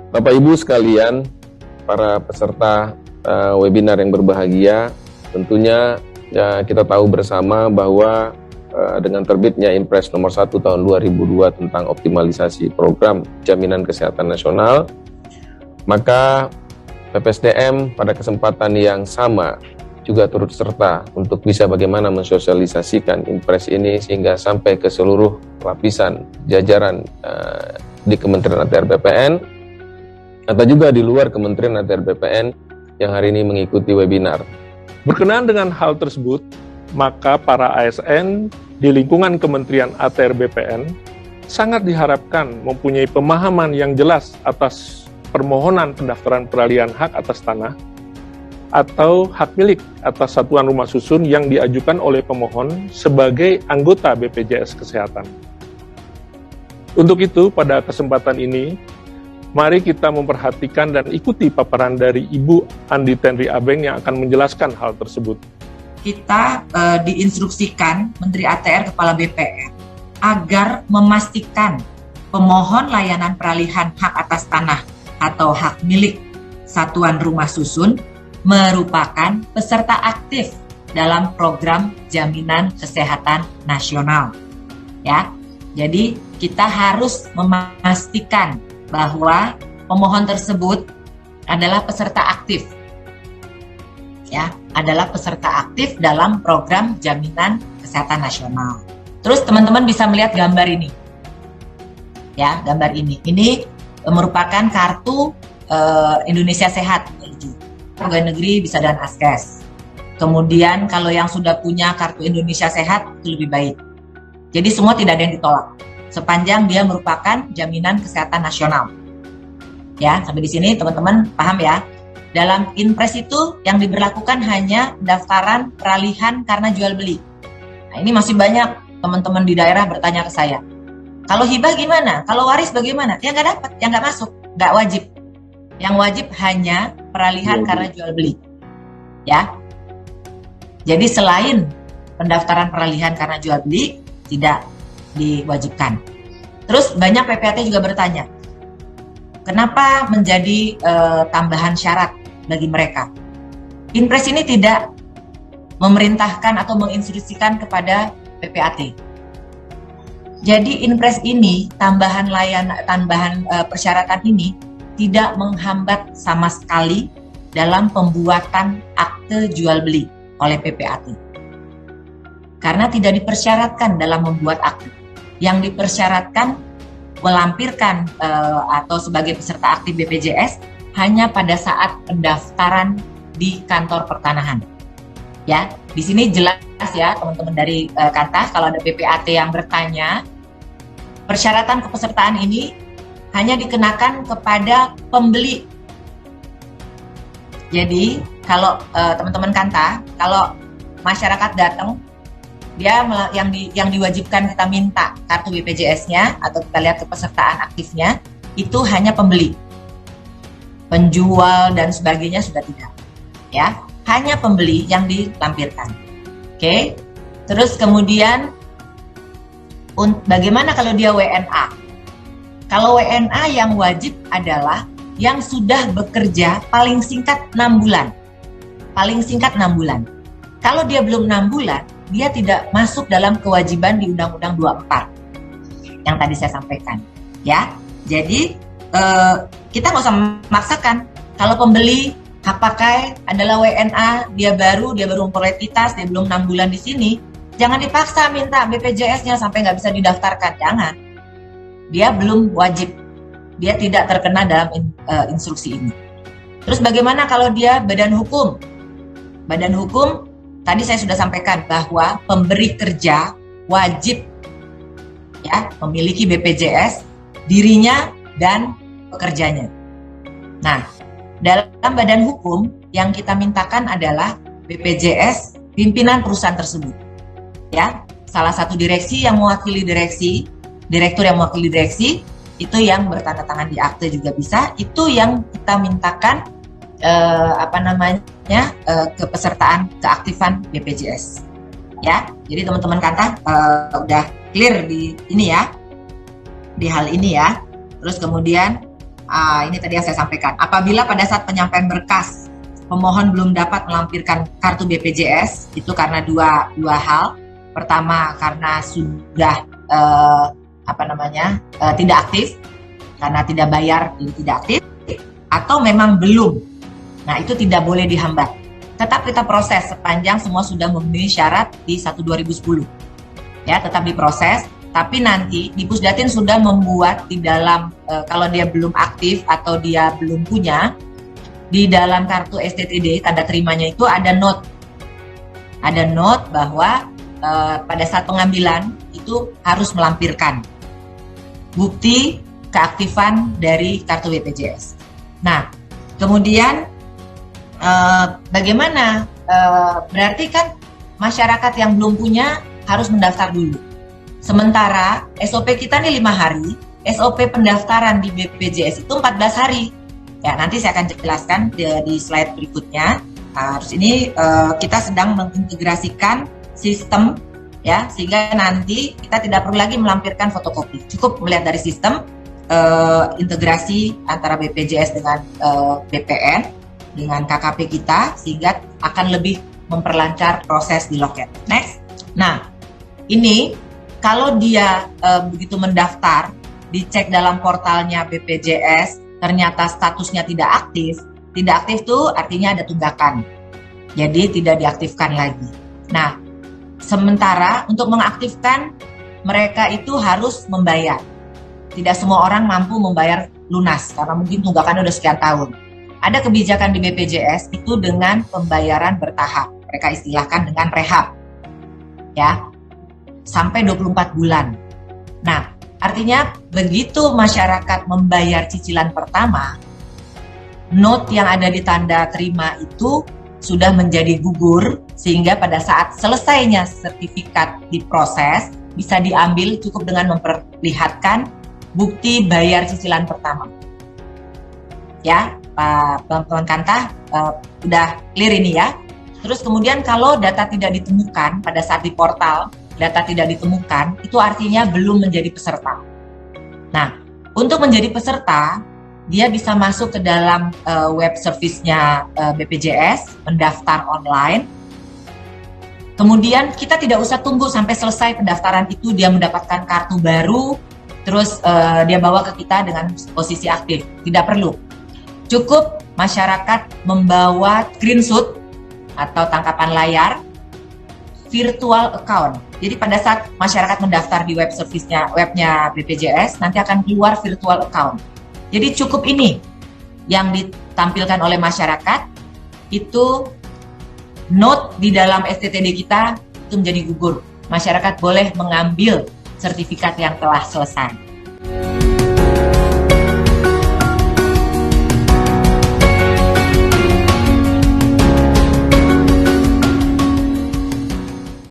Bapak Ibu sekalian, para peserta webinar yang berbahagia, tentunya ya, kita tahu bersama bahwa dengan terbitnya Inpres nomor 1 tahun 2002 tentang optimalisasi program jaminan kesehatan nasional, maka PPSDM pada kesempatan yang sama juga turut serta untuk bisa bagaimana mensosialisasikan Inpres ini sehingga sampai ke seluruh lapisan jajaran di Kementerian ATR BPN atau juga di luar Kementerian ATR BPN yang hari ini mengikuti webinar. Berkenaan dengan hal tersebut, maka para ASN di lingkungan Kementerian ATR BPN sangat diharapkan mempunyai pemahaman yang jelas atas permohonan pendaftaran peralihan hak atas tanah atau hak milik atas satuan rumah susun yang diajukan oleh pemohon sebagai anggota BPJS Kesehatan. Untuk itu, pada kesempatan ini, mari kita memperhatikan dan ikuti paparan dari Ibu Andi Tenri Abeng yang akan menjelaskan hal tersebut. Kita diinstruksikan Menteri ATR Kepala BPN agar memastikan pemohon layanan peralihan hak atas tanah atau hak milik satuan rumah susun merupakan peserta aktif dalam program jaminan kesehatan nasional. Ya, jadi kita harus memastikan bahwa pemohon tersebut adalah peserta aktif, ya, adalah peserta aktif dalam program jaminan kesehatan nasional. Terus teman-teman bisa melihat gambar ini, ya, gambar ini. Ini merupakan kartu Indonesia Sehat, pegawai negeri bisa dan askes. Kemudian kalau yang sudah punya kartu Indonesia Sehat itu lebih baik. Jadi semua tidak ada yang ditolak sepanjang dia merupakan jaminan kesehatan nasional. Ya, sampai di sini teman-teman paham ya? Dalam Inpres itu yang diberlakukan hanya pendaftaran peralihan karena jual beli. Nah, ini masih banyak teman-teman di daerah bertanya ke saya. Kalau hibah gimana? Kalau waris bagaimana? Ya nggak dapat, ya nggak masuk, nggak wajib. Yang wajib hanya peralihan karena jual beli. Ya. Jadi selain pendaftaran peralihan karena jual beli, tidak diwajibkan. Terus banyak PPAT juga bertanya, kenapa menjadi tambahan syarat bagi mereka? Inpres ini tidak memerintahkan atau menginstruksikan kepada PPAT. Jadi Inpres ini tambahan persyaratan ini tidak menghambat sama sekali dalam pembuatan akte jual beli oleh PPAT. Karena tidak dipersyaratkan dalam membuat akte. Yang dipersyaratkan melampirkan atau sebagai peserta aktif BPJS hanya pada saat pendaftaran di kantor pertanahan. Ya, di sini jelas ya teman-teman dari Kantah, kalau ada PPAT yang bertanya, persyaratan kepesertaan ini hanya dikenakan kepada pembeli. Jadi kalau teman-teman Kantah, kalau masyarakat datang, dia yang diwajibkan kita minta kartu BPJS-nya atau kita lihat kepesertaan aktifnya itu hanya pembeli, penjual dan sebagainya sudah tidak, ya, hanya pembeli yang dilampirkan. Oke, terus kemudian bagaimana kalau dia WNA? Kalau WNA yang wajib adalah yang sudah bekerja paling singkat 6 bulan, paling singkat 6 bulan. Kalau dia belum 6 bulan, dia tidak masuk dalam kewajiban di Undang-Undang 24 yang tadi saya sampaikan, ya. Jadi kita nggak usah memaksakan. Kalau pembeli hak pakai adalah WNA, dia baru memperoleh titas, dia belum 6 bulan di sini, jangan dipaksa minta BPJS-nya sampai nggak bisa didaftarkan, jangan. Dia belum wajib, dia tidak terkena dalam instruksi ini. Terus bagaimana kalau dia badan hukum? Badan hukum tadi saya sudah sampaikan bahwa pemberi kerja wajib ya memiliki BPJS dirinya dan pekerjanya. Nah, dalam badan hukum yang kita mintakan adalah BPJS pimpinan perusahaan tersebut. Ya, salah satu direksi yang mewakili direksi, direktur yang mewakili direksi, itu yang bertanda tangan di akte juga bisa. Itu yang kita mintakan kepesertaan keaktifan BPJS. Ya, jadi teman-teman Kanta udah clear di ini ya, di hal ini ya. Terus kemudian ini tadi yang saya sampaikan. Apabila pada saat penyampaian berkas pemohon belum dapat melampirkan kartu BPJS, itu karena dua hal. Pertama karena sudah tidak aktif, karena tidak bayar jadi tidak aktif, atau memang belum. Nah, itu tidak boleh dihambat. Tetap kita proses sepanjang semua sudah memenuhi syarat di 1/2010. Ya, tetap diproses, tapi nanti di Pusdatin sudah membuat di dalam kalau dia belum aktif atau dia belum punya, di dalam kartu STTD tanda terimanya itu ada note. Ada note bahwa pada saat pengambilan itu harus melampirkan bukti keaktifan dari kartu BPJS. Nah, kemudian bagaimana? Berarti kan masyarakat yang belum punya harus mendaftar dulu. Sementara SOP kita nih 5 hari, SOP pendaftaran di BPJS itu 14 hari. Ya, nanti saya akan jelaskan di slide berikutnya. Terus ini kita sedang mengintegrasikan sistem ya, sehingga nanti kita tidak perlu lagi melampirkan fotokopi. Cukup melihat dari sistem integrasi antara BPJS dengan BPN dengan KKP kita, sehingga akan lebih memperlancar proses di loket. Next. Nah, ini kalau dia begitu mendaftar, dicek dalam portalnya BPJS, ternyata statusnya tidak aktif. Tidak aktif tuh artinya ada tunggakan. Jadi tidak diaktifkan lagi. Nah, sementara untuk mengaktifkan mereka itu harus membayar. Tidak semua orang mampu membayar lunas karena mungkin tunggakannya udah sekian tahun. Ada kebijakan di BPJS itu dengan pembayaran bertahap. Mereka istilahkan dengan rehab. Ya. Sampai 24 bulan. Nah, artinya begitu masyarakat membayar cicilan pertama, note yang ada di tanda terima itu sudah menjadi gugur, sehingga pada saat selesainya sertifikat diproses, bisa diambil cukup dengan memperlihatkan bukti bayar cicilan pertama. Ya, Pak teman-teman Kanta, udah clear ini ya. Terus kemudian kalau data tidak ditemukan pada saat di portal, data tidak ditemukan, itu artinya belum menjadi peserta. Nah, untuk menjadi peserta, dia bisa masuk ke dalam web service-nya BPJS, mendaftar online. Kemudian kita tidak usah tunggu sampai selesai pendaftaran itu, dia mendapatkan kartu baru, terus dia bawa ke kita dengan posisi aktif. Tidak perlu. Cukup masyarakat membawa screenshot atau tangkapan layar virtual account. Jadi pada saat masyarakat mendaftar di web service-nya, webnya BPJS, nanti akan keluar virtual account. Jadi cukup ini yang ditampilkan oleh masyarakat, itu note di dalam STTD kita itu menjadi gugur. Masyarakat boleh mengambil sertifikat yang telah selesai.